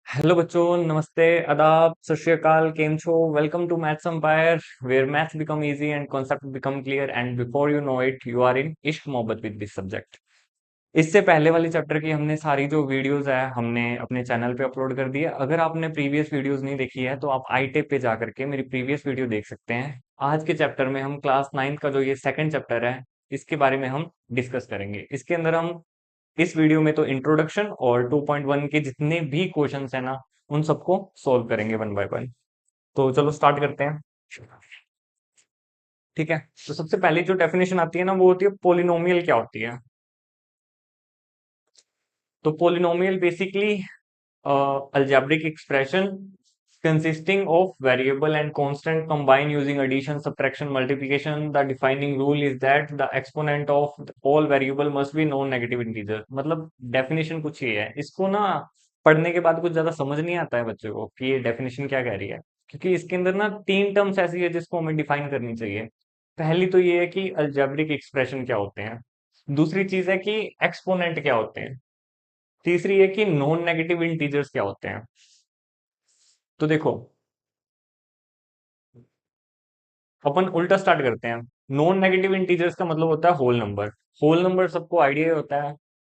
Hello बच्चों, नमस्ते, आदाब, सत श्री अकाल, केम छो। Welcome to maths empire where maths become easy and concept become clear and before you know it you are in इश्क मोहब्बत विद दिस सब्जेक्ट। इससे पहले वाली चैप्टर की हमने सारी जो वीडियोस है हमने अपने चैनल पे अपलोड कर दी है। अगर आपने प्रीवियस वीडियोस नहीं देखी है तो आप आई टेप पे जा करके मेरी प्रीवियस वीडियो देख सकते हैं। आज के चैप्टर में हम क्लास 9th का जो ये सेकंड चैप्टर है इसके बारे में हम डिस्कस करेंगे। इसके अंदर हम इस वीडियो में तो इंट्रोडक्शन और 2.1 के जितने भी क्वेश्चंस है ना उन सबको सोल्व करेंगे वन बाय वन। तो चलो स्टार्ट करते हैं। ठीक है, तो सबसे पहले जो डेफिनेशन आती है ना वो होती है पोलिनोमियल क्या होती है। तो polynomial basically algebraic expression consisting of variable and constant combined using addition, subtraction, multiplication. The defining rule is that the exponent of all variable must be non-negative integer। मतलब डेफिनेशन कुछ ये है, इसको ना पढ़ने के बाद कुछ ज्यादा समझ नहीं आता है बच्चों को कि ये डेफिनेशन क्या कह रही है, क्योंकि इसके अंदर ना तीन टर्म्स ऐसी है जिसको हमें डिफाइन करनी चाहिए। पहली तो ये है कि अल्जेब्रिक एक्सप्रेशन क्या होते हैं, दूसरी चीज है कि एक्सपोनेंट क्या होते हैं, तीसरी है कि नॉन नेगेटिव इंटीजर्स क्या होते हैं। तो देखो, अपन उल्टा स्टार्ट करते हैं। नॉन नेगेटिव इंटीजर्स का मतलब होता है होल नंबर। होल नंबर सबको आइडिया होता है,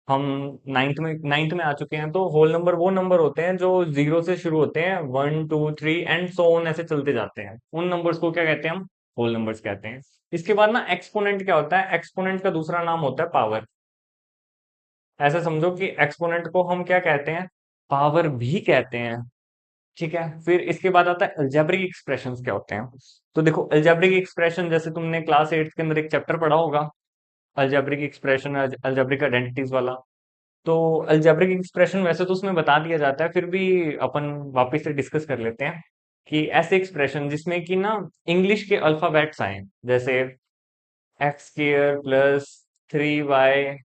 हम नाइन्थ में आ चुके हैं। तो होल नंबर वो नंबर होते हैं जो जीरो से शुरू होते हैं, 1 2 3 एंड सो ऑन ऐसे चलते जाते हैं। उन नंबर्स को क्या कहते हैं, हम होल नंबर्स कहते हैं। इसके बाद ना एक्सपोनेंट क्या होता है, एक्सपोनेंट का दूसरा नाम होता है पावर। ऐसा समझो कि एक्सपोनेंट को हम क्या कहते हैं, पावर भी कहते हैं। ठीक है, फिर इसके बाद आता है अलजेब्रिक एक्सप्रेशंस क्या होते हैं। तो देखो, अलजेब्रिक एक्सप्रेशन जैसे तुमने क्लास 8 के अंदर एक चैप्टर पढ़ा होगा, अलजेब्रिक एक्सप्रेशन, अलजेब्रिक आइडेंटिटीज वाला। तो अलजेब्रिक एक्सप्रेशन वैसे तो उसमें बता दिया जाता है, फिर भी अपन वापस से डिस्कस कर लेते हैं कि ऐसे एक्सप्रेशन जिसमें कि ना इंग्लिश के अल्फाबेट्स आए, जैसे x square plus 3y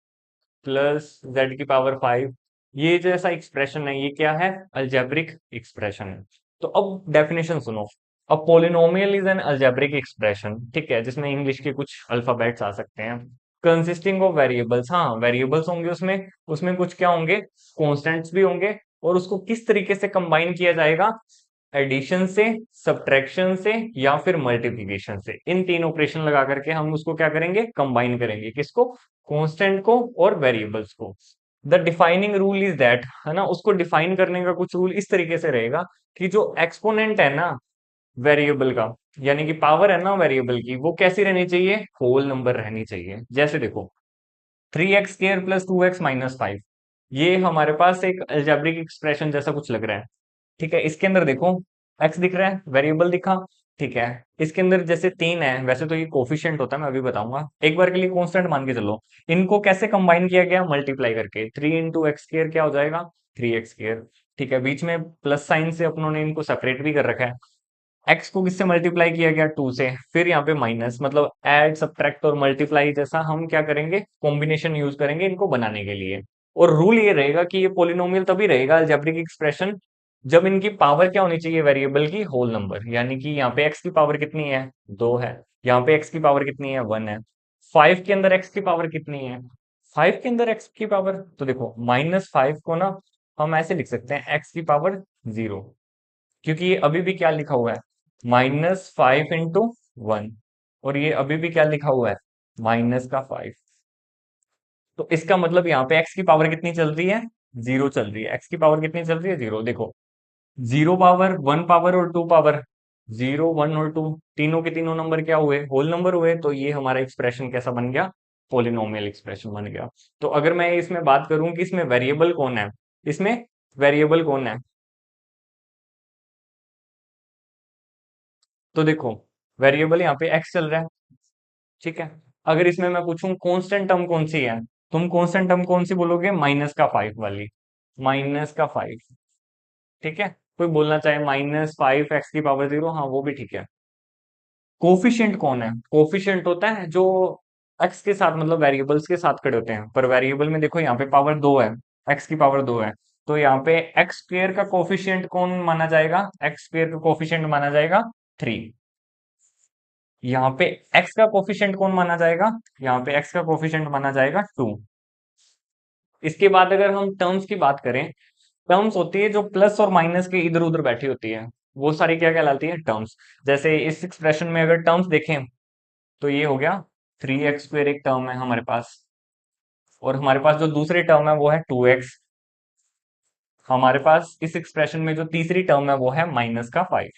plus Z की पावर 5। ये जो ऐसा एक्सप्रेशन है ये क्या है, अलजेब्रिक एक्सप्रेशन है। तो अब डेफिनेशन सुनो। A polynomial is an algebraic expression, ठीक है, जिसमें इंग्लिश के कुछ अल्फाबेट्स आ सकते हैं। कंसिस्टिंग ऑफ वेरिएबल्स, हाँ वेरिएबल्स होंगे उसमें, उसमें कुछ क्या होंगे, कॉन्स्टेंट्स भी होंगे। और उसको किस तरीके से कंबाइन किया जाएगा, एडिशन से, सब्ट्रैक्शन से या फिर मल्टीप्लिकेशन से। इन तीन ऑपरेशन लगा करके हम उसको क्या करेंगे, कंबाइन करेंगे, किसको, कांस्टेंट को और वेरिएबल्स को। The defining rule is that, है ना, उसको डिफाइन करने का कुछ रूल इस तरीके से रहेगा कि जो एक्सपोनेंट है ना वेरिएबल का, यानी कि पावर है ना वेरिएबल की, वो कैसी रहनी चाहिए, होल नंबर रहनी चाहिए। जैसे देखो, 3x² प्लस 2x-5, ये हमारे पास एक अलजेब्रिक एक्सप्रेशन जैसा कुछ लग रहा है। ठीक है, इसके अंदर देखो, एक्स दिख रहा है, वेरिएबल दिखा। ठीक है, इसके अंदर जैसे तीन है, वैसे तो ये कोफिशिएंट होता है, मैं अभी बताऊंगा, एक बार के लिए कांस्टेंट मान के चलो। इनको कैसे कंबाइन किया गया, मल्टीप्लाई करके, 3 × x² क्या हो जाएगा, 3x²। ठीक है, बीच में प्लस साइन से अपनों ने इनको सेपरेट भी कर रखा है। एक्स को किससे मल्टीप्लाई किया गया, 2 से, फिर यहाँ पे माइनस, मतलब ऐड सब्ट्रैक्ट और मल्टीप्लाई जैसा हम क्या करेंगे, कॉम्बिनेशन यूज करेंगे इनको बनाने के लिए। और रूल ये रहेगा कि ये पोलिनोमियल तभी रहेगा अलजेब्रिक एक्सप्रेशन जब इनकी पावर क्या होनी चाहिए, वेरिएबल की होल नंबर। यानी कि यहाँ पे एक्स की पावर कितनी है, 2 है। यहाँ पे एक्स की पावर कितनी है, 1 है। 5 के अंदर एक्स की पावर कितनी है, 5 के अंदर एक्स की पावर, तो देखो -5 को ना हम ऐसे लिख सकते हैं, एक्स की पावर 0, क्योंकि ये अभी भी क्या लिखा हुआ है, -5 × 1। और ये अभी भी क्या लिखा हुआ है, माइनस का 5। तो इसका मतलब यहाँ पे एक्स की पावर कितनी चल रही है, 0 चल रही है। एक्स की पावर कितनी चल रही है, 0। देखो, 0 पावर, 1 पावर और 2 पावर, 0 1 और 2, तीनों के तीनों नंबर क्या हुए, होल नंबर हुए। तो ये हमारा एक्सप्रेशन कैसा बन गया, पोलिनोमियल एक्सप्रेशन बन गया। तो अगर मैं इसमें बात करूं कि इसमें वेरिएबल कौन है, इसमें वेरिएबल कौन है, तो देखो, वेरिएबल यहाँ पे एक्स चल रहा है। ठीक है, अगर इसमें मैं पूछूं कांस्टेंट टर्म कौन सी है, तुम कांस्टेंट टर्म कौन सी बोलोगे, -5 वाली, -5। ठीक है, कोई बोलना चाहे -5 x⁻0, हाँ वो भी ठीक है। कोफिशिएंट कौन है, कोफिशिएंट होता है जो एक्स के साथ, मतलब वेरिएबल्स के साथ खड़े होते हैं। पर वेरिएबल में देखो यहाँ पे पावर 2 है, एक्स की पावर 2 है। तो यहाँ पे x² का कोफिशिएंट कौन माना जाएगा, x² का कोफिशिएंट माना जाएगा 3। यहाँ पे x का कोफिशिएंट कौन माना जाएगा, यहाँ पे x का कोफिशिएंट माना जाएगा 2। इसके बाद अगर हम टर्म्स की बात करें, टर्म्स होती है जो प्लस और माइनस के इधर उधर बैठी होती है, वो सारी क्या कहलाती है, टर्म्स। जैसे इस एक्सप्रेशन में अगर टर्म्स देखें तो ये हो गया 3x² एक टर्म है हमारे पास, और हमारे पास जो दूसरी टर्म है वो है 2x। हमारे पास इस एक्सप्रेशन में जो तीसरी टर्म है वो है -5।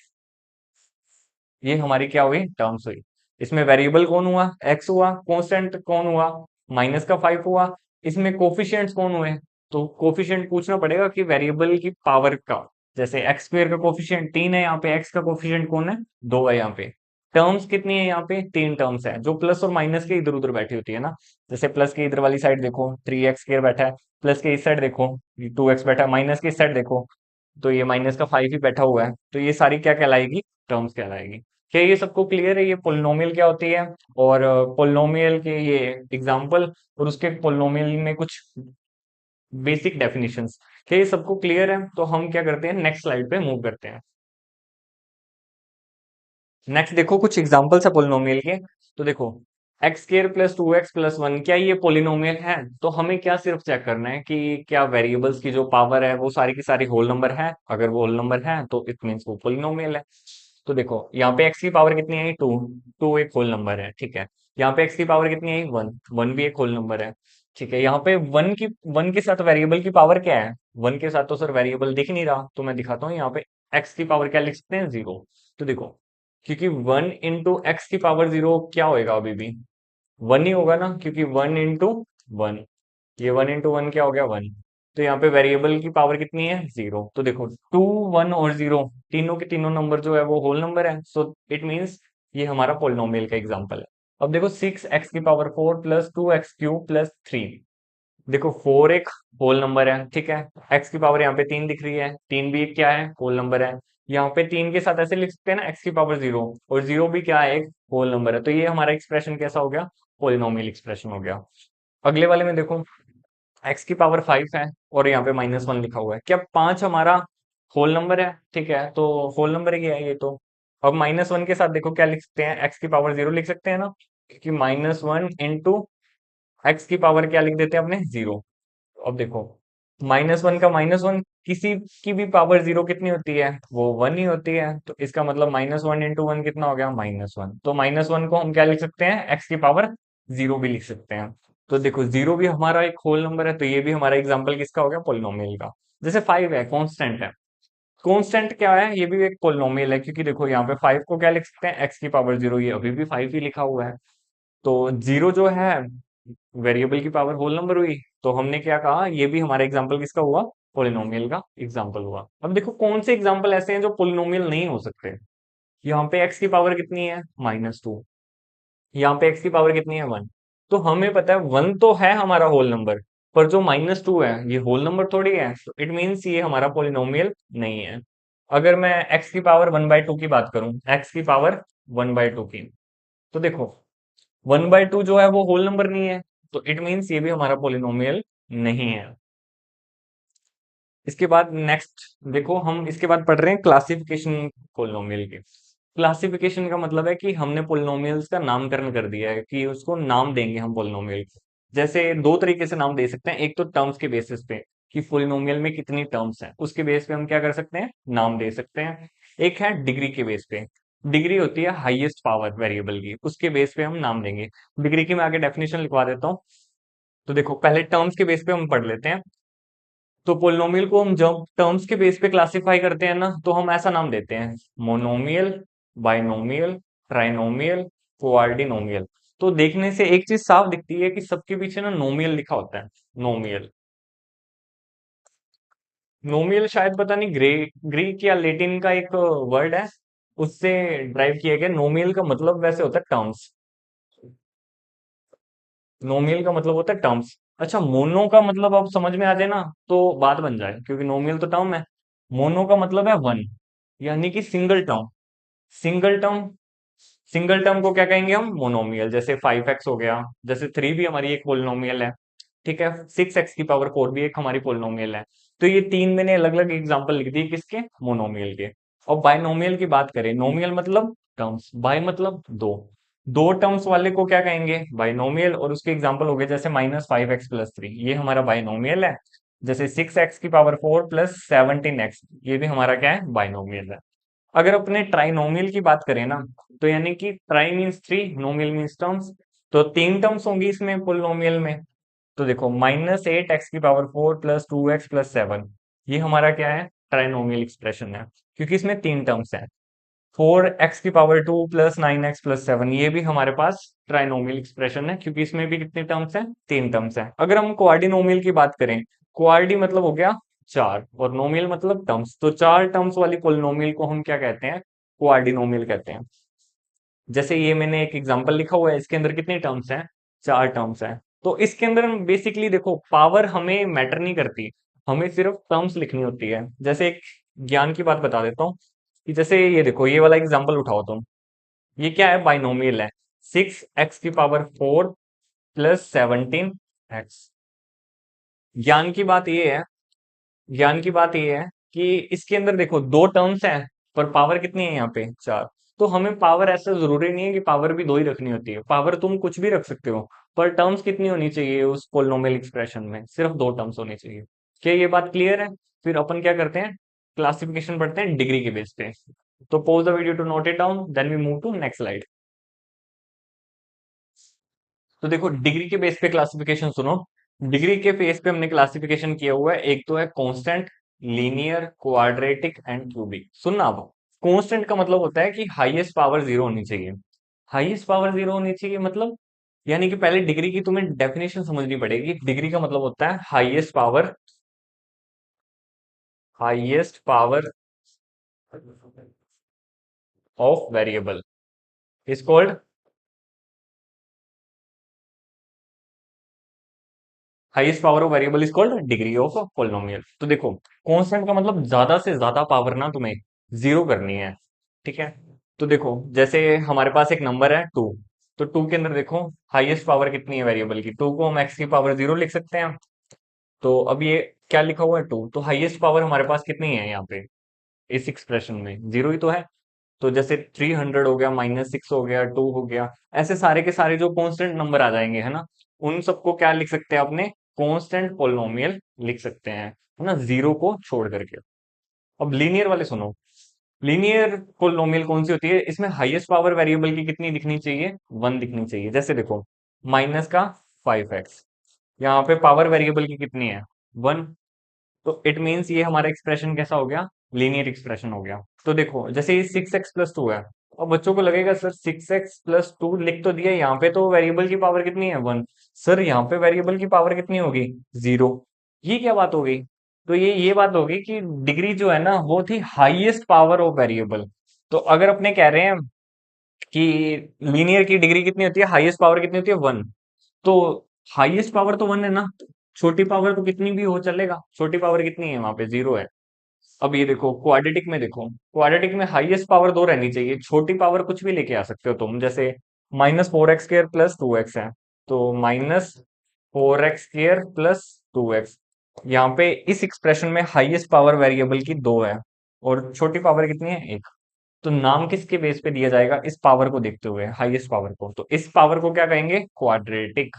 ये हमारी क्या हुई, टर्म्स हुई। इसमें वेरिएबल कौन हुआ, x हुआ, कांस्टेंट कौन हुआ, -5 हुआ। इसमें कोफिशिएंट्स कौन हुए, तो कोफिशिएंट पूछना पड़ेगा कि वेरिएबल की पावर का। जैसे x² का कोफिशिएंट 3 है, यहाँ पे x का कोफिशिएंट कौन है, 2 है यहाँ पे। टर्म्स कितनी है, यहाँ पे 3 टर्म्स है जो प्लस और माइनस के इधर उधर बैठी होती है ना। जैसे प्लस के इधर वाली साइड देखो 3x² बैठा है, प्लस के इस साइड देखो 2x बैठा है, माइनस के इस साइड देखो तो ये -5 ही बैठा हुआ है। तो ये सारी क्या कहलाएगी, टर्म्स कहलाएगी। क्या ये सबको क्लियर है, ये पोलिनोमियल क्या होती है, और पोलिनोमियल के ये एग्जांपल, और उसके पोलिनोमियल में कुछ बेसिक डेफिनेशंस। क्या ये सबको क्लियर है, तो हम क्या करते हैं, नेक्स्ट स्लाइड पे मूव करते हैं। नेक्स्ट देखो कुछ एग्जांपल्स है पोलिनोमियल के। तो देखो x² प्लस 2x प्लस 1, क्या ये पोलिनोमियल है, तो हमें क्या सिर्फ चेक करना है कि क्या वेरिएबल्स की जो पावर है वो सारी की सारी होल नंबर है। अगर वो होल नंबर है तो इट मीन्स वो पोलिनोमियल है। तो देखो यहाँ पे x की पावर कितनी आई, 2। 2 एक होल नंबर है, ठीक है। यहाँ पे x की पावर कितनी आई, 1। 1 भी एक होल नंबर है, ठीक है। यहाँ पे 1 के साथ वेरिएबल की पावर क्या है, 1 के साथ तो सर वेरिएबल दिख नहीं रहा, तो मैं दिखाता हूँ यहाँ पे x की पावर क्या लिख सकते हैं, 0। तो देखो क्योंकि 1 × x की पावर 0 क्या होएगा, अभी भी 1 ही होगा ना, क्योंकि 1 × 1, ये 1 × 1 क्या हो गया, 1। तो यहाँ पे वेरिएबल की पावर कितनी है, 0। तो देखो 2, 1 और 0 तीनों के तीनों नंबर जो है वो होल नंबर है, सो इट मीन्स ये हमारा पोलिनोमियल का एग्जांपल है। अब देखो 6x की पावर 4 प्लस 2x³ प्लस 3। देखो 4 एक होल नंबर है, ठीक है। x की पावर यहाँ पे 3 दिख रही है, 3 भी एक क्या है, होल नंबर है। यहाँ पे 3 के साथ ऐसे लिख सकते हैं ना, x की पावर 0, और 0 भी क्या है, एक होल नंबर है। तो ये हमारा एक्सप्रेशन कैसा हो गया, पोलिनोमियल एक्सप्रेशन हो गया। अगले वाले में देखो x की पावर 5 है और यहाँ पे -1 लिखा हुआ है, क्या 5 हमारा होल नंबर है, ठीक है। तो होल नंबर ही है ये तो। अब -1 के साथ देखो क्या लिख सकते हैं, x की पावर 0 लिख सकते हैं ना, क्योंकि -1 × x की पावर क्या लिख देते हैं अपने, 0। अब देखो -1 का -1, किसी की भी पावर 0 कितनी होती है, वो 1 ही होती है। तो इसका मतलब -1 × 1 कितना हो गया, -1। तो -1 को हम क्या लिख सकते हैं, x की पावर 0 भी लिख सकते हैं। तो देखो 0 भी हमारा एक होल नंबर है, तो ये भी हमारा एग्जाम्पल किसका हो गया, पोलिनोमियल का। जैसे 5 है, कांस्टेंट है। कांस्टेंट क्या है, ये भी एक पोलिनोमियल है, क्योंकि देखो यहाँ पे 5 को क्या लिख सकते हैं, x की पावर 0, ये अभी भी 5 ही लिखा हुआ है। तो 0 जो है वेरिएबल की पावर होल नंबर हुई, तो हमने क्या कहा, ये भी हमारा एग्जांपल किसका हुआ, पोलिनोमियल का एग्जांपल हुआ। अब देखो कौन से एग्जांपल ऐसे हैं जो पोलिनोमियल नहीं हो सकते। यहाँ पे x की पावर कितनी है, -2। यहाँ पे x की पावर कितनी है, 1। तो हमें पता है 1 तो है हमारा होल नंबर, पर जो -2 है ये होल नंबर थोड़ी है, तो इट मीन्स ये हमारा पोलिनोमियल नहीं है। अगर मैं x की पावर 1/2 की बात करूं, x की पावर 1/2 की, तो देखो 1/2 जो है वो होल नंबर नहीं है, तो इट मीन्स ये भी हमारा पोलिनोमियल नहीं है। इसके बाद नेक्स्ट देखो, हम इसके बाद पढ़ रहे हैं क्लासिफिकेशन पोलिनोमियल के। क्लासिफिकेशन का मतलब है कि हमने पोलिनोमियल्स का नामकरण कर दिया है, कि उसको नाम देंगे हम पोलिनोमियल को। जैसे दो तरीके से नाम दे सकते हैं, एक तो टर्म्स के बेसिस पे कि पोलिनोमियल में कितनी टर्म्स हैं, उसके बेस पे हम क्या कर सकते हैं, नाम दे सकते हैं। एक है डिग्री के बेस पे, डिग्री होती है हाईएस्ट पावर वेरिएबल की, उसके बेस पे हम नाम देंगे। डिग्री की मैं आगे डेफिनेशन लिखवा देता हूँ। तो देखो पहले टर्म्स के बेस पे हम पढ़ लेते हैं। तो पोलिनोमियल को हम जब टर्म्स के बेस पे क्लासिफाई करते हैं ना, तो हम ऐसा नाम देते हैं, मोनोमियल, बाइनोमियल, ट्राइनोमियल, क्वाड्रिनोमियल। तो देखने से एक चीज साफ दिखती है कि सबके पीछे ना नोमियल लिखा होता है, नोमियल। नोमियल शायद पता नहीं ग्रीक या लेटिन का एक वर्ड है, उससे ड्राइव किया गया। नोमियल का मतलब वैसे होता है टर्म्स, नोमियल का मतलब होता है टर्म्स। अच्छा, मोनो का मतलब अब समझ में आ जाए ना तो बात बन जाए, क्योंकि नोमियल तो टर्म है। मोनो का मतलब है वन, यानी कि single term. Single term, single term को क्या कहेंगे हम, मोनोमियल। जैसे 5x हो गया, जैसे 3 भी हमारी एक पोलिनोमियल है, ठीक है। 6x की पावर 4 भी एक हमारी पोलिनोमियल है। तो ये तीन मैंने अलग अलग एग्जांपल लिख दिए, किसके, मोनोमियल के। और बाइनोमियल की बात करें, नोमियल मतलब टर्म्स, बाय मतलब दो, दो टर्म्स वाले को क्या कहेंगे, बाइनोमियल। और उसके एग्जांपल हो गए जैसे -5x प्लस 3, ये हमारा बाइनोमियल है। जैसे 6x⁴ प्लस 17x, ये भी हमारा क्या है, बाइनोमियल है। अगर अपने ट्राइनोमियल की बात करें ना, तो यानी कि try means three, नोमियल means terms, तो तीन टर्म्स होंगी इसमें पोलिनोमियल में। तो देखो -8x⁴ प्लस 2x प्लस 7, ये हमारा क्या है, ट्राइनोमियल एक्सप्रेशन है, क्योंकि इसमें तीन टर्म्स हैं। 4x⁴ प्लस 9x प्लस 7, ये भी हमारे पास ट्राइनोमियल एक्सप्रेशन है, क्योंकि इसमें भी कितने टर्म्स हैं, तीन टर्म्स हैं। अगर हम क्वाड्रिनोमियल की बात करें, क्वाड्री मतलब हो गया चार, और नोमियल मतलब टर्म्स, तो चार टर्म्स वाली पोलिनोमियल को हम क्या कहते हैं, क्वाड्रिनोमियल कहते हैं। जैसे ये मैंने एक एग्जांपल लिखा हुआ है, इसके अंदर कितनी टर्म्स हैं, चार टर्म्स हैं। तो इसके अंदर हम बेसिकली देखो, पावर हमें मैटर नहीं करती, हमें सिर्फ टर्म्स लिखनी होती है। जैसे एक ज्ञान की बात बता देता हूँ, कि जैसे ये देखो, ये वाला एग्जांपल उठाओ तुम, ये क्या है, बाइनोमियल है, 6x⁴ प्लस 17x। ज्ञान की बात ये है, ज्ञान की बात ये है कि इसके अंदर देखो दो टर्म्स हैं, पर पावर कितनी है यहाँ पे, चार। तो हमें पावर, ऐसा जरूरी नहीं है कि पावर भी दो ही रखनी होती है, पावर तुम कुछ भी रख सकते हो, पर टर्म्स कितनी होनी चाहिए उस पोलिनोमियल एक्सप्रेशन में, सिर्फ दो टर्म्स होनी चाहिए। क्या ये बात क्लियर है? फिर अपन क्या करते हैं, क्लासिफिकेशन पढ़ते हैं डिग्री के बेस पे। तो pause the video to note it down, then we move to next slide. तो देखो डिग्री के बेस पे क्लासिफिकेशन सुनो। डिग्री के बेस पे हमने क्लासिफिकेशन किया हुआ है, एक तो है constant, linear, quadratic and cubic. सुनना, अब कांस्टेंट का मतलब होता है कि हाईएस्ट पावर जीरो होनी चाहिए। हाईएस्ट पावर जीरो होनी चाहिए मतलब, यानी कि पहले डिग्री की तुम्हें डेफिनेशन समझनी पड़ेगी। डिग्री का मतलब होता है highest power of variable is called highest power of variable is called degree of polynomial. तो देखो, कांस्टेंट का मतलब ज्यादा से ज्यादा पावर ना तुम्हें जीरो करनी है, ठीक है। तो देखो, जैसे हमारे पास एक नंबर है टू, तो टू के अंदर देखो हाईएस्ट पावर कितनी है वेरिएबल की, टू को हम एक्स की पावर जीरो लिख सकते हैं। तो अब ये क्या लिखा हुआ है, टू, तो हाईएस्ट पावर हमारे पास कितनी है यहाँ पे, इस एक्सप्रेशन में जीरो ही तो है। तो जैसे 300 हो गया, -6 हो गया, टू हो गया, ऐसे सारे के सारे जो कांस्टेंट नंबर आ जाएंगे, है ना, उन सबको क्या लिख सकते हैं अपने, कांस्टेंट पोलिनोमियल लिख सकते हैं, है ना, जीरो को छोड़ करके। अब लीनियर वाले सुनो। लीनियर पोलिनोमियल कौन सी होती है, इसमें हाईएस्ट पावर वेरिएबल की कितनी दिखनी चाहिए, वन दिखनी चाहिए। जैसे देखो, माइनस का 5x, यहाँ पे पावर वेरिएबल की कितनी है, वन। तो इट मीन्स ये हमारा एक्सप्रेशन कैसा हो गया, लीनियर एक्सप्रेशन हो गया। तो देखो, जैसे ये 6x+2 है, और बच्चों को लगेगा सर 6x+2 लिख तो दिया, यहाँ पे तो वेरिएबल की पावर कितनी है, वन। सर यहाँ पे वेरिएबल की पावर कितनी होगी, जीरो। ये क्या बात हो गई? तो ये बात होगी कि डिग्री जो है ना, वो थी हाईएस्ट पावर ऑफ वेरिएबल। तो अगर अपने कह रहे हैं कि लीनियर की डिग्री कितनी होती है, हाईएस्ट पावर कितनी होती है, वन, तो हाईएस्ट पावर तो वन है ना, छोटी पावर तो कितनी भी हो चलेगा, छोटी पावर कितनी है, वहां पे जीरो है। अब ये देखो क्वाड्रेटिक में, देखो क्वाड्रेटिक में हाईएस्ट पावर दो रहनी चाहिए, छोटी पावर कुछ भी लेके आ सकते हो तुम, जैसे -4x² प्लस 2x है, तो -4x² प्लस 2x। यहाँ पे इस एक्सप्रेशन में हाईएस्ट पावर वेरिएबल की दो है, और छोटी पावर कितनी है, एक। तो नाम किसके बेस पे दिया जाएगा, इस पावर को देखते हुए, हाईएस्ट पावर को, तो इस पावर को क्या कहेंगे, क्वाड्रेटिक।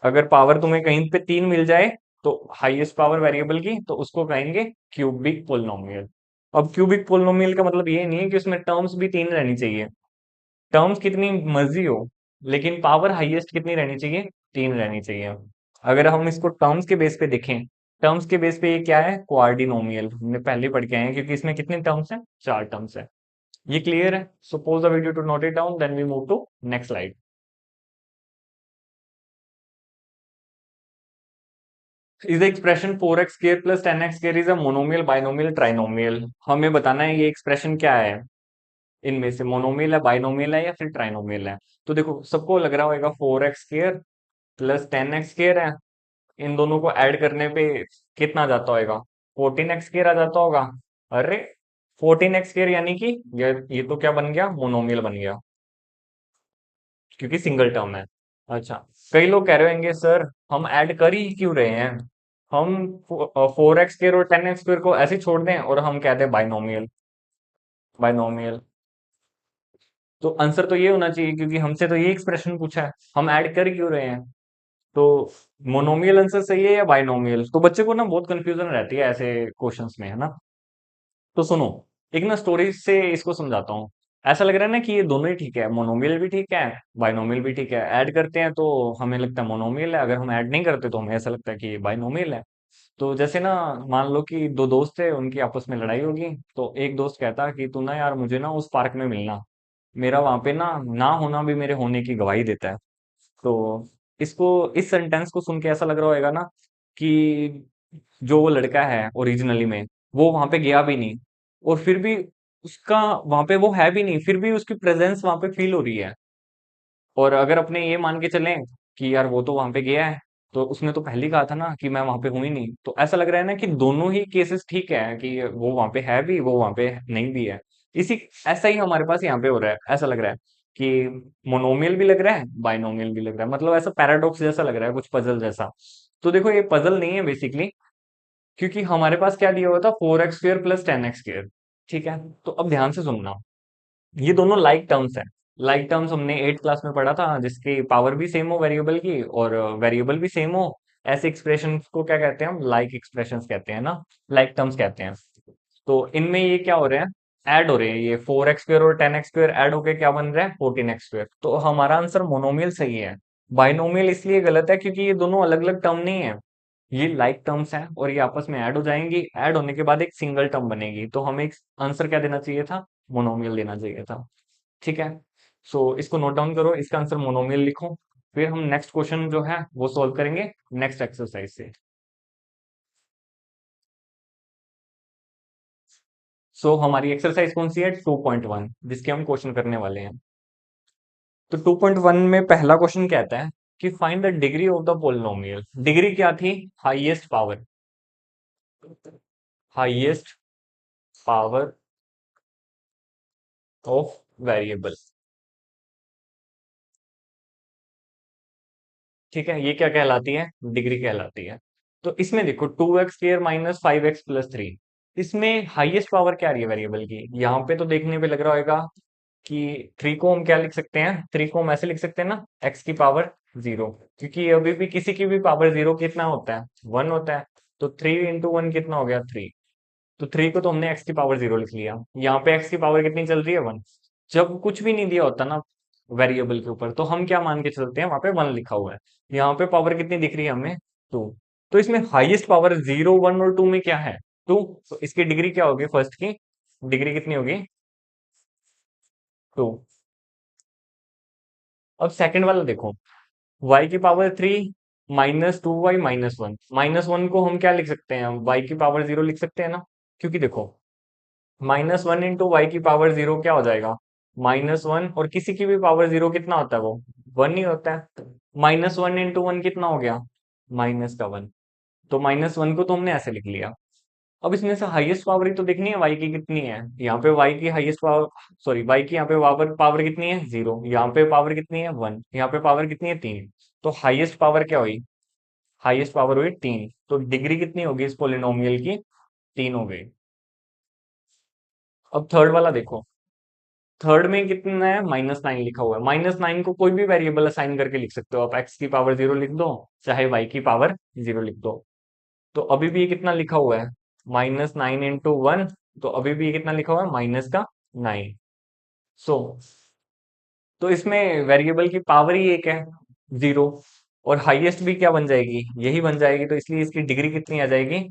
अगर पावर तुम्हें कहीं पे तीन मिल जाए, तो हाईएस्ट पावर वेरिएबल की, तो उसको कहेंगे क्यूबिक पोलिनोमियल। अब क्यूबिक पोलिनोमियल का मतलब ये नहीं है कि उसमें टर्म्स भी तीन रहनी चाहिए, टर्म्स कितनी मर्जी हो, लेकिन पावर हाईएस्ट कितनी रहनी चाहिए, तीन रहनी चाहिए। अगर हम इसको टर्म्स के बेस पे देखें, टर्म्स के बेस पे ये क्या है, क्वाड्रिनोमियल, हमने पहले पढ़ के आए हैं, क्योंकि इसमें कितने टर्म्स हैं, चार टर्म्स है। ये क्लियर है? Suppose the video to note it down, then we move to next slide. Is the expression 4x² plus 10x² is a monomial, binomial, trinomial? हमें बताना है ये एक्सप्रेशन क्या है, इनमें से मोनोमियल है, बाइनोमियल है, या फिर ट्राइनोमियल है। तो देखो, सबको लग रहा होगा 4x² प्लस 10x² है, इन दोनों को ऐड करने पे कितना आ जाता होगा, 14x² आ जाता होगा। अरे 14x² यानी कि ये तो क्या बन गया, मोनोमियल बन गया, क्योंकि सिंगल टर्म है। अच्छा, कई लोग कह रहे होंगे सर हम ऐड कर ही क्यों रहे हैं, हम 4x² और 10x² को ऐसे ही छोड़ दें और हम कहते हैं बाइनोमियल। बाइनोमियल, तो आंसर तो ये होना चाहिए, क्योंकि हमसे तो ये एक्सप्रेशन पूछा है, हम ऐड कर क्यों रहे हैं। तो मोनोमियल आंसर सही है या बाइनोमियल? तो बच्चे को ना बहुत कंफ्यूजन रहती है ऐसे क्वेश्चंस में, है ना। तो सुनो, एक ना स्टोरी से इसको समझाता हूँ। ऐसा लग रहा है ना कि ये दोनों ही ठीक है, मोनोमियल भी ठीक है, बाइनोमियल भी ठीक है। ऐड करते हैं तो हमें लगता है मोनोमियल है, अगर हम ऐड नहीं करते तो हमें ऐसा लगता है कि ये बाइनोमियल है। तो जैसे ना, मान लो कि दो दोस्त थे, उनकी आपस में लड़ाई होगी। तो एक दोस्त कहता कि तू ना यार मुझे ना उस पार्क में मिलना, मेरा वहां पे ना होना भी मेरे होने की गवाही देता है। तो इसको, इस सेंटेंस को सुन के ऐसा लग रहा होगा ना कि जो वो लड़का है ओरिजिनली में, वो वहां पे गया भी नहीं, और फिर भी उसका वहां पे वो है भी नहीं, फिर भी उसकी प्रेजेंस वहां पे फील हो रही है। और अगर अपने ये मान के चलें कि यार वो तो वहां पे गया है, तो उसने तो पहले ही कहा था ना कि मैं वहां पे हूं ही नहीं, तो ऐसा लग रहा है ना कि दोनों ही केसेस ठीक है, कि वो वहां पे है भी, वो वहां पे नहीं भी है। इसी ऐसा ही हमारे पास यहाँ पे हो रहा है, ऐसा लग रहा है कि मोनोमियल भी लग रहा है, बाइनोमियल भी लग रहा है, मतलब ऐसा पैराडॉक्स जैसा लग रहा है, कुछ पजल जैसा। तो देखो ये पजल नहीं है बेसिकली, क्योंकि हमारे पास क्या दिया हुआ था, 4x² प्लस 10x²। ठीक है, तो अब ध्यान से सुनना, ये दोनों लाइक टर्म्स हैं। लाइक टर्म्स हमने 8 क्लास में पढ़ा था, जिसकी पावर भी सेम हो वेरिएबल की, और वेरिएबल भी सेम हो। ऐसे एक्सप्रेशन को क्या कहते हैं हम, लाइक एक्सप्रेशंस कहते हैं ना, लाइक टर्म्स कहते हैं। तो इनमें ये क्या हो रहे हैं, ऐड हो रहे हैं, ये 4x² और 10x² ऐड होके क्या बन रहा है, 14x²। तो हमारा आंसर मोनोमियल सही है। बाइनोमियल इसलिए गलत है क्योंकि ये दोनों अलग अलग टर्म नहीं है, ये लाइक टर्म्स हैं, और ये आपस में ऐड हो जाएंगी, ऐड होने के बाद एक सिंगल टर्म बनेगी। तो हमें आंसर क्या देना चाहिए था, मोनोमियल देना चाहिए था। ठीक है, सो इसको नोट डाउन करो, इसका आंसर मोनोमियल लिखो। फिर हम नेक्स्ट क्वेश्चन जो है वो सॉल्व करेंगे नेक्स्ट एक्सरसाइज से। सो हमारी एक्सरसाइज कौन सी है, 2.1, जिसके हम क्वेश्चन करने वाले हैं। तो 2.1 में पहला क्वेश्चन कहता है कि find the degree of the polynomial. Degree क्या थी, highest power, highest power of variable. ठीक है, ये क्या कहलाती है, डिग्री कहलाती है। तो इसमें देखो 2x² माइनस 5x प्लस 3, इसमें हाईएस्ट पावर क्या रही है वेरिएबल की, यहाँ पे तो देखने पे लग रहा होगा कि 3 को हम क्या लिख सकते हैं, 3 को हम ऐसे लिख सकते हैं ना, x की पावर 0, क्योंकि अभी भी किसी की भी पावर 0 कितना होता है, 1 होता है। तो 3 × 1 कितना हो गया, 3। तो 3 को तो हमने x की पावर 0 लिख लिया, यहाँ पे x की पावर कितनी चल रही है, 1। जब कुछ भी नहीं दिया होता ना वेरिएबल के ऊपर, तो हम क्या मान के चलते हैं, वहां पे 1 लिखा हुआ है। यहाँ पे पावर कितनी दिख रही है हमें, 2। तो इसमें हाईएस्ट पावर 0, 1 और 2 में क्या है, 2। तो इसकी डिग्री क्या होगी, फर्स्ट की डिग्री कितनी होगी, 2। अब सेकंड वाला देखो, y की पावर 3 -2y−1, -1 को हम क्या लिख सकते हैं, y की पावर 0 लिख सकते हैं ना, क्योंकि देखो -1 × y की पावर 0 क्या हो जाएगा, -1, और किसी की भी पावर 0 कितना होता है, वो 1 ही होता है। -1 × 1 कितना हो गया, -1। तो -1 को तो हमने ऐसे लिख लिया। अब इसमें से हाईएस्ट पावर ही तो देखनी है, y की कितनी है, यहाँ पे y की हाईएस्ट पावर, सॉरी y की यहाँ पे पावर पावर कितनी है, 0। यहाँ पे पावर कितनी है, 1। यहाँ पे पावर कितनी है, 3। तो हाईएस्ट पावर क्या हुई, हाईएस्ट पावर हुई 3। तो डिग्री कितनी होगी इस पोलिनोमियल की, 3 हो गई। अब थर्ड वाला देखो, थर्ड में कितना है, -9 लिखा हुआ है। -9 को कोई भी वेरिएबल असाइन करके लिख सकते हो आप, x की पावर 0 लिख दो, चाहे y की पावर 0 लिख दो। तो अभी भी ये कितना लिखा हुआ है, -9 × 1। तो अभी भी ये कितना लिखा हुआ है, -9। सो तो इसमें वेरिएबल की पावर ही एक है, 0। और हाईएस्ट भी क्या बन जाएगी, यही बन जाएगी, तो इसलिए इसकी डिग्री कितनी आ जाएगी,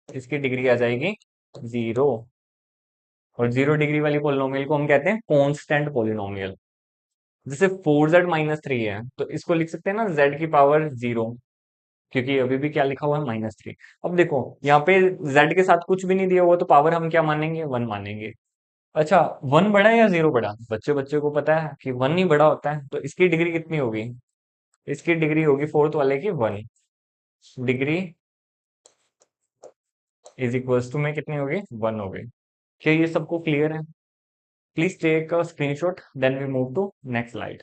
इसकी डिग्री आ जाएगी 0। और 0 डिग्री वाली पोलिनोमियल को हम कहते हैं कांस्टेंट पोलिनोमियल। जैसे 4z−3 है, तो इसको लिख सकते हैं ना z की पावर 0, क्योंकि अभी भी क्या लिखा हुआ है, -3। अब देखो यहाँ पे z के साथ कुछ भी नहीं दिया हुआ, तो पावर हम क्या मानेंगे, 1 मानेंगे। अच्छा, 1 बड़ा है या 0 बड़ा, बच्चे बच्चे को पता है कि 1 ही बड़ा होता है, तो इसकी डिग्री कितनी होगी, इसकी डिग्री होगी फोर्थ वाले की 1। डिग्री इज इक्वल्स टू में कितनी होगी, 1 हो गई। क्या ये सबको क्लियर है? Please take a screenshot, then we move to next slide.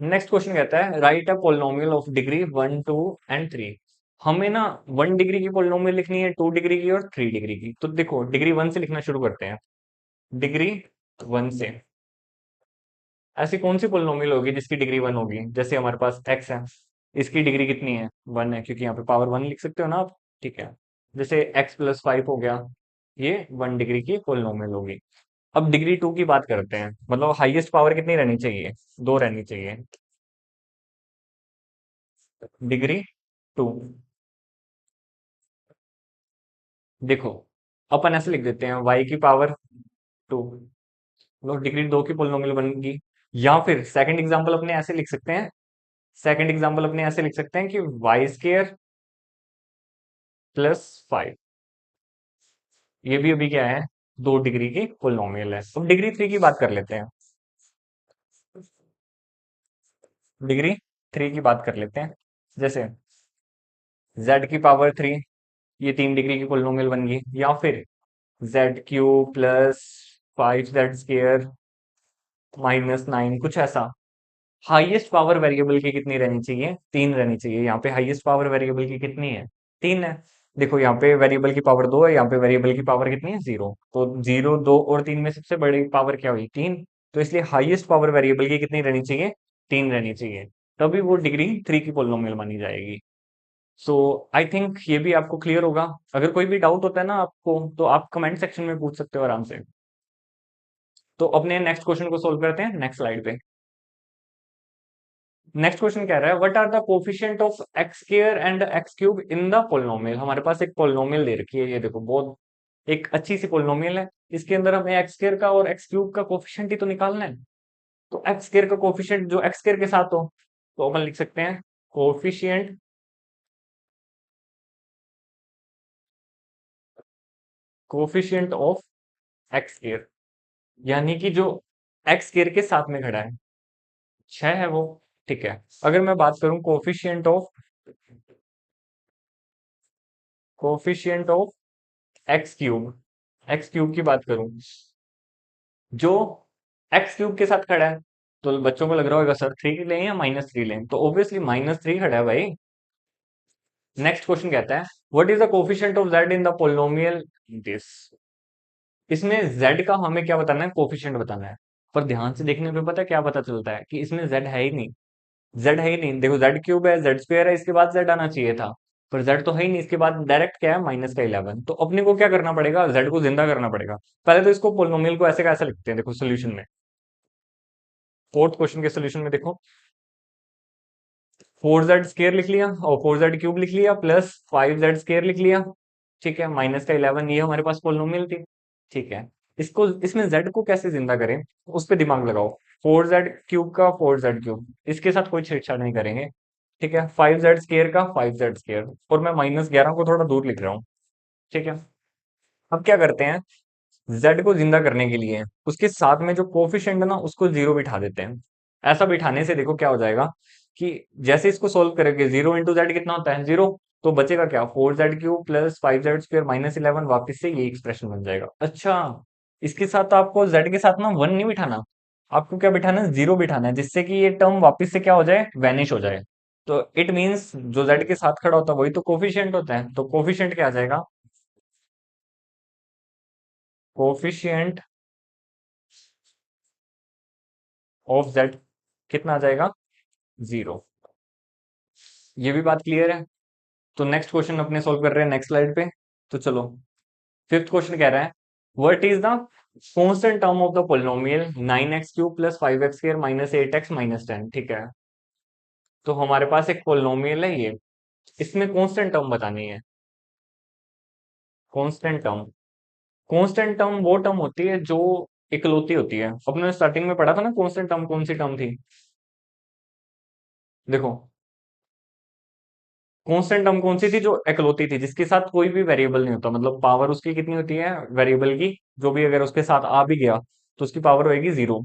Next question कहता है write a polynomial of degree 1, 2 and 3। हमें ना 1 डिग्री की पोलिनोमियल लिखनी है, 2 डिग्री की और 3 डिग्री की। तो देखो डिग्री 1 से लिखना शुरू करते हैं, डिग्री 1 से। ऐसी कौन सी पोलिनोमियल होगी जिसकी डिग्री वन होगी? जैसे हमारे पास एक्स है, इसकी डिग्री कितनी है? वन है, क्योंकि यहाँ पे पावर वन लिख सकते हो ना आप। ठीक है, जैसे एक्स प्लस फाइव हो गया, ये वन डिग्री की पोलिनोमियल होगी। अब डिग्री टू की बात करते हैं, मतलब हाईएस्ट पावर कितनी रहनी चाहिए? दो रहनी चाहिए। डिग्री टू, देखो अपन ऐसे लिख देते हैं, वाई की पावर टू, मतलब डिग्री दो की पोलिनोमियल बनेगी। या फिर सेकंड एग्जांपल अपने ऐसे लिख सकते हैं, सेकंड एग्जांपल अपने ऐसे लिख सकते हैं कि वाई स्केयर प्लस फाइव, ये भी अभी क्या है? दो डिग्री की पोलिनोमियल है। अब डिग्री थ्री की बात कर लेते हैं, डिग्री थ्री की बात कर लेते हैं। जैसे z की पावर थ्री, ये तीन डिग्री की पोलिनोमियल बन गई। या फिर Z cube plus five Z square minus nine, कुछ ऐसा। हाईएस्ट पावर वेरिएबल की कितनी रहनी चाहिए? तीन रहनी चाहिए। यहाँ पे हाईएस्ट पावर वेरिएबल की कितनी है? तीन है। देखो यहाँ पे वेरिएबल की पावर दो है, यहाँ पे वेरिएबल की पावर कितनी है? जीरो। तो जीरो, दो और तीन में सबसे बड़ी पावर क्या हुई? तीन। तो इसलिए हाईएस्ट पावर वेरिएबल की कितनी रहनी चाहिए? तीन रहनी चाहिए। तभी वो डिग्री थ्री की पोलिनोमियल मानी जाएगी। सो आई थिंक ये भी आपको क्लियर होगा। अगर कोई भी डाउट होता है ना आपको, तो आप कमेंट सेक्शन में पूछ सकते हो आराम से। तो अपने नेक्स्ट क्वेश्चन को सोल्व करते हैं नेक्स्ट स्लाइड पे। नेक्स्ट क्वेश्चन कह रहा है what are the coefficient of x square and x cube in the polynomial. हमारे पास एक पोलिनोमियल दे रखी है, ये देखो बहुत एक अच्छी सी पोलिनोमियल है। इसके अंदर हमें एक्स स्क्वायर का और एक्स क्यूब का कोफिशिएंट ही तो निकालना है। तो एक्स स्क्वायर का कोफिशिएंट जो एक्स स्क्वायर के साथ हो, तो अपन लिख सकते हैं coefficient coefficient of x square, यानी कि जो एक्स स्क्वायर के साथ में खड़ा है, छह है वो। ठीक है, अगर मैं बात करूं कोफिशिएंट ऑफ एक्स क्यूब की बात करूं, जो एक्स क्यूब के साथ खड़ा है, तो बच्चों को लग रहा होगा सर थ्री लें या माइनस थ्री लें, तो ऑब्वियसली माइनस थ्री खड़ा है भाई। नेक्स्ट क्वेश्चन कहता है what is the coefficient of Z in the polynomial this. इसमें जेड का हमें क्या बताना है? कोफिशिएंट बताना है। पर ध्यान से देखने पे पता है क्या पता चलता है कि इसमें जेड है ही नहीं। जेड है ही नहीं, देखो जेड क्यूब है, जेड स्क्वायर है, इसके बाद जेड आना चाहिए था। पर जेड तो है ही नहीं, इसके बाद डायरेक्ट क्या है? माइनस का इलेवन। तो अपने को क्या करना पड़ेगा? जेड को जिंदा करना पड़ेगा। पहले तो इसको पोलिनोमियल को ऐसे का ऐसा लिखते हैं, देखो सोल्यूशन में, फोर्थ क्वेश्चन के सोल्यूशन में देखो, फोर जेड स्केयर लिख लिया और फोर जेड क्यूब लिख लिया प्लस फाइव जेड स्केयर लिख लिया। ठीक है, माइनस का इलेवन, ये हमारे पास पोलिनोमियल थी। ठीक है, इसको इसमें जेड को कैसे जिंदा करें, उस पर दिमाग लगाओ। फोर जेड क्यूब का फोर जेड क्यूब, इसके साथ कोई छेड़छाड़ नहीं करेंगे। ठीक है, फाइव जेड स्केयर का फाइव जेड स्केयर, और मैं माइनस ग्यारह को थोड़ा दूर लिख रहा हूँ। ठीक है, अब क्या करते हैं, जेड को जिंदा करने के लिए उसके साथ में जो कोफिशिएंट है ना, उसको जीरो बिठा देते हैं। ऐसा बिठाने से देखो क्या हो जाएगा कि जैसे इसको सोल्व करेंगे, जीरो इंटू जेड कितना होता है? जीरो। तो बचेगा क्या? Four Z cube plus five Z square minus eleven, वापिस से ये एक्सप्रेशन बन जाएगा। अच्छा, इसके साथ आपको जेड के साथ ना वन नहीं बिठाना, आपको क्या बिठाना है? जीरो बिठाना है, जिससे कि ये टर्म वापिस से क्या हो जाए? वैनिश हो जाए। तो इट मीन्स जो जेड के साथ खड़ा होता है वही तो कोफिशिएंट होता है। तो कोफिशिएंट क्या आ जाएगा? कोफिशिएंट ऑफ जेड कितना आ जाएगा? जीरो। ये भी बात क्लियर है। तो नेक्स्ट क्वेश्चन अपने सोल्व कर रहे हैं नेक्स्ट स्लाइड पे। तो चलो, फिफ्थ क्वेश्चन कह रहा है what is the constant term of the polynomial nine x cube plus five x square minus eight x minus ten. ठीक है, तो हमारे पास एक पोलिनोमियल है ये, इसमें कांस्टेंट टर्म बतानी है। कांस्टेंट टर्म, कांस्टेंट टर्म वो टर्म होती है जो इकलौती होती है। अपने स्टार्टिंग में पढ़ा था ना कांस्टेंट टर्म कौन सी टर्म थी? देखो, कांस्टेंट टर्म कौन सी थी? जो इकलौती थी, जिसके साथ कोई भी वेरिएबल नहीं होता, मतलब पावर उसकी कितनी होती है वेरिएबल की, जो भी अगर उसके साथ आ भी गया तो उसकी पावर होएगी जीरो।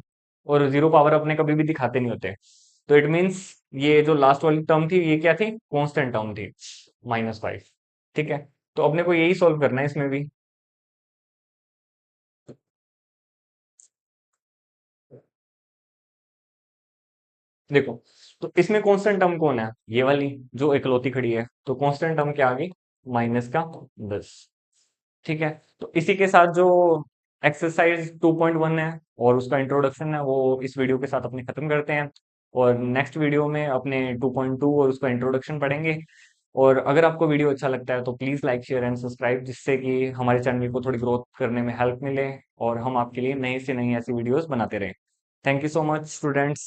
और जीरो पावर अपने कभी भी दिखाते नहीं होते। तो इट मीन्स ये जो लास्ट वाली टर्म थी, ये क्या थी? कांस्टेंट टर्म थी, माइनस फाइव। ठीक है, तो अपने को यही सोल्व करना है इसमें भी। देखो, तो इसमें कांस्टेंट टर्म कौन है? ये वाली जो इकलौती खड़ी है। तो कांस्टेंट टर्म क्या आ गई? माइनस का 10। ठीक है, तो इसी के साथ जो एक्सरसाइज 2.1 है और उसका इंट्रोडक्शन है वो इस वीडियो के साथ अपने खत्म करते हैं, और नेक्स्ट वीडियो में अपने 2.2 और उसका इंट्रोडक्शन पढ़ेंगे। और अगर आपको वीडियो अच्छा लगता है तो please like share and subscribe, जिससे कि हमारे चैनल को थोड़ी ग्रोथ करने में हेल्प मिले और हम आपके लिए नई से नई ऐसी वीडियोस बनाते रहें। Thank you so much students.